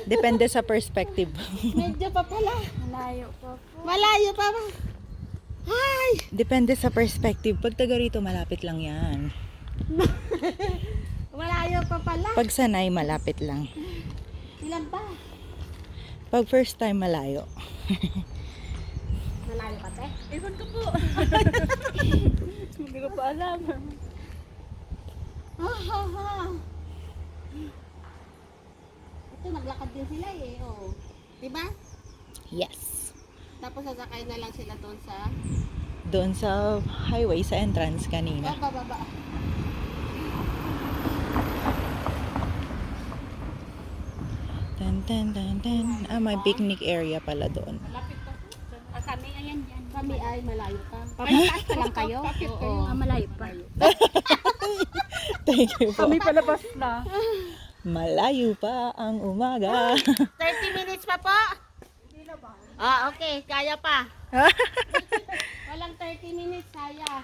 Depende sa perspective. Medyo pa pala. Malayo pa po. Malayo pa ba? Hi! Depende sa perspective. Pag taga rito, malapit lang yan. Malayo pa pala. Pag sanay, malapit lang. Ilan pa? Pag first time, malayo. Malayo pa, te? Ewan ko po. Hindi ko pa alam. Ito, naglakad din sila eh. Oh. Diba? Yes. Tapos sasakay na lang sila doon sa... Doon sa highway, sa entrance kanina. Baba. Tan, tan, tan, tan. Ah, may picnic area pala doon. Malapit pa po. Kami, ayan dyan. Kami ay malayo pa. Papataas pa lang kayo? Oo. Malayo pa. Thank you po. Kami palabas na. Malayo pa ang umaga. 30 minutes pa po? Ah, okay. Kaya pa. Walang 30 minutes, kaya.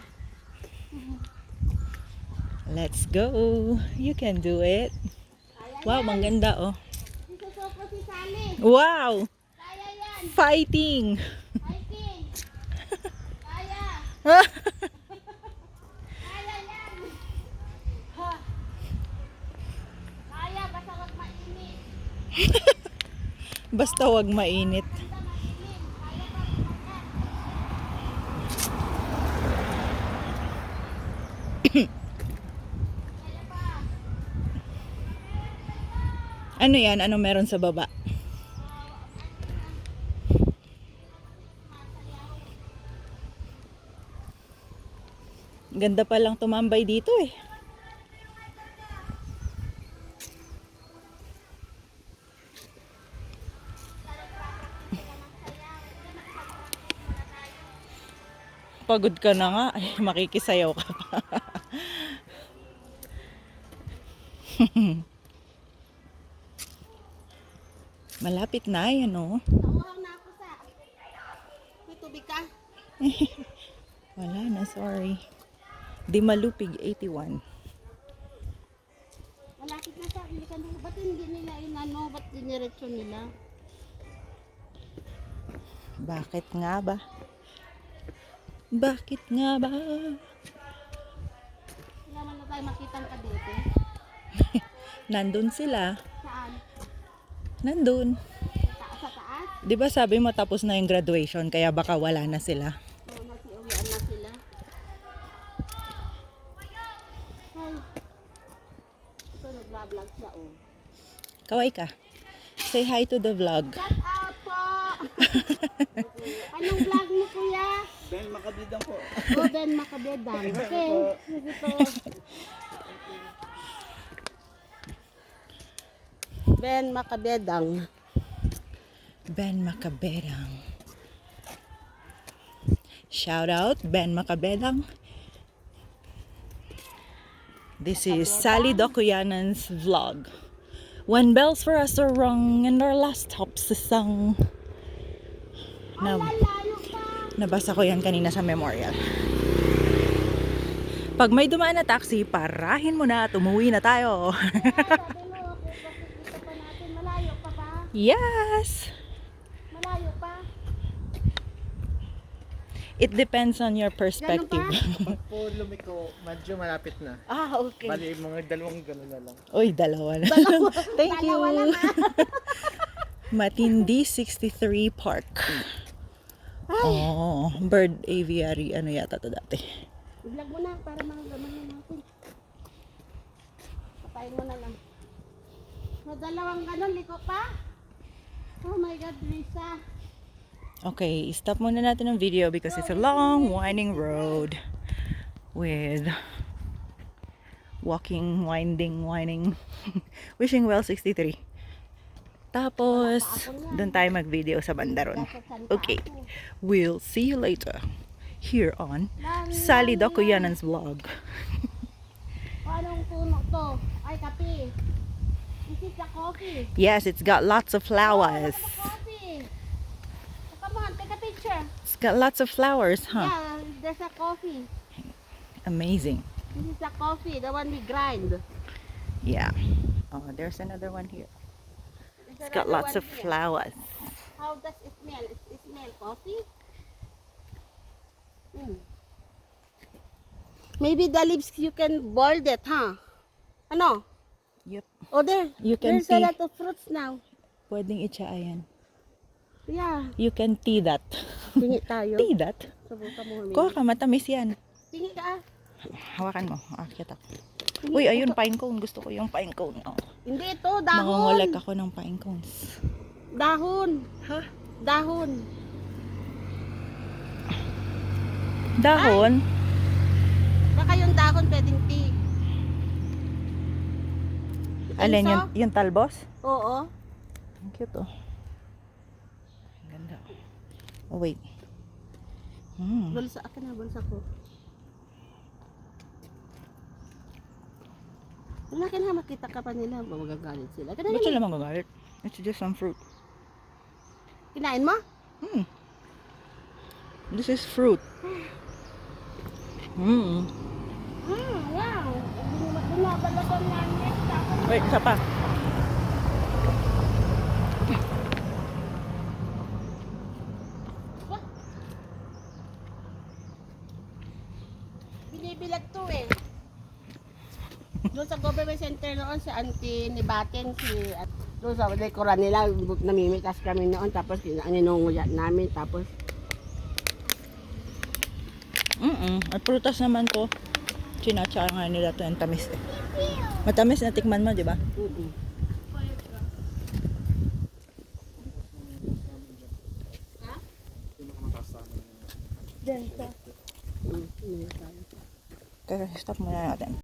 Let's go. You can do it. Kaya Wow, yan. maganda oh. Isusuko si Sally. Wow! Kaya yan. Fighting! Hiking. Kaya. Kaya yan. Ha. Kaya, basta wag mainit. Basta wag mainit. Basta mainit. Kaya pa makan. Kaya pa. Ano yan? Ano meron sa baba? Ganda pa lang tumambay dito eh. Pagod ka na nga. Ay, makikisayaw ka pa. Malapit na yan oh. Nauhaw na ako sa. May tubig ka? Wala na, sorry. Di Malupig 81. Malapit na sa. Hindi ka na. Ba't hindi nila inano? Ba't diniretso nila? Bakit nga ba? Bakit nga ba? Wala man na tayo makitang kadete. Nandun sila. Saan? Nandun. Sa taas? Di ba sabi mo tapos na yung graduation kaya baka wala na sila? Oo, nasiuwian na sila. Ay. Ito, nagbablog siya, oh. Kaway ka. Say hi to the vlog. Shout out po! Anong vlog mo, kuya? Ben Makabidang po. Oh, Ben Makabedang. Okay. Sige po. Ben Makabedang. Ben Makabedang. Shout out Ben Makabedang. This is Sally Dokuyanan's vlog. When bells for us are rung and our last stops is sung. Layo pa! Nabasa ko yan kanina sa memorial. Pag may dumaan na taxi, parahin mo na at umuwi na tayo. Sabi mo, kung pakikita pa natin, malayo pa ba? Yes! Malayo pa? It depends on your perspective. Pag po lumiko, medyo malapit na. Ah, okay. Bali, mga dalawang gano'n na lang. Uy, dalawa na. Thank you. Dalawa lang, Matindi 63 Park. Oh, bird aviary. Ano yata to dati? I-vlog mo na para mga na natin. Patayin mo na lang. So, dalawang ganon, liko pa? Oh my God, Lisa. Okay, stop muna natin ang video because it's a long, winding road with walking, winding. Wishing well 63. Tapos, doon tayo mag-video sa bandaron. Okay, we'll see you later here on Sally Dokuyanan's vlog. Anong puno to? Ay, kape. This is the coffee. Yes, it's got lots of flowers. Coffee. Come on, take a picture. It's got lots of flowers, huh? Yeah, there's a coffee. Amazing. This is the coffee, the one we grind. Yeah. Oh, there's another one here. There's It's got lots of flowers. How does it smell? It smell coffee? Maybe the leaves you can boil that, huh? Ano? Yep. Oh, there. You can There's a tea. lot of fruits now. Pwedeng itsa yan. Yeah. You can tea that. Tingi tayo. Tea that? Subukan mo humingi. Kuha ka, matamis yan. Tingi ka. Hawakan mo. Akit ako. Uy, ayun, pine cone. Gusto ko yung pine cone. Oh. Hindi ito, dahon. Mangungulek ako ng pine cones. Dahon. Ha? Dahon. Dahon? Baka yung dahon pwedeng tea. Alin, Isa? yung talbos? Oo. Ang cute, oh. Ang ganda. Oh, wait. Bulsa, akin na bulsa ko. Wala ka na, makita ka pa nila. Magagalit sila. Ba't sila magagalit? It's just some fruit. Kinain mo? This is fruit. Wow. Binabalatan namin. Wait, isa pa. Binibilag to eh. Doon sa government center noon, si Auntie Nibatin, doon sa dekora nila, namimitas kami noon, tapos ninunguya namin, tapos At prutas naman to. Chinachar nga nila to yung tamis eh. Matamis na tikman mo, di ba? Dito. Teka, stop muna natin.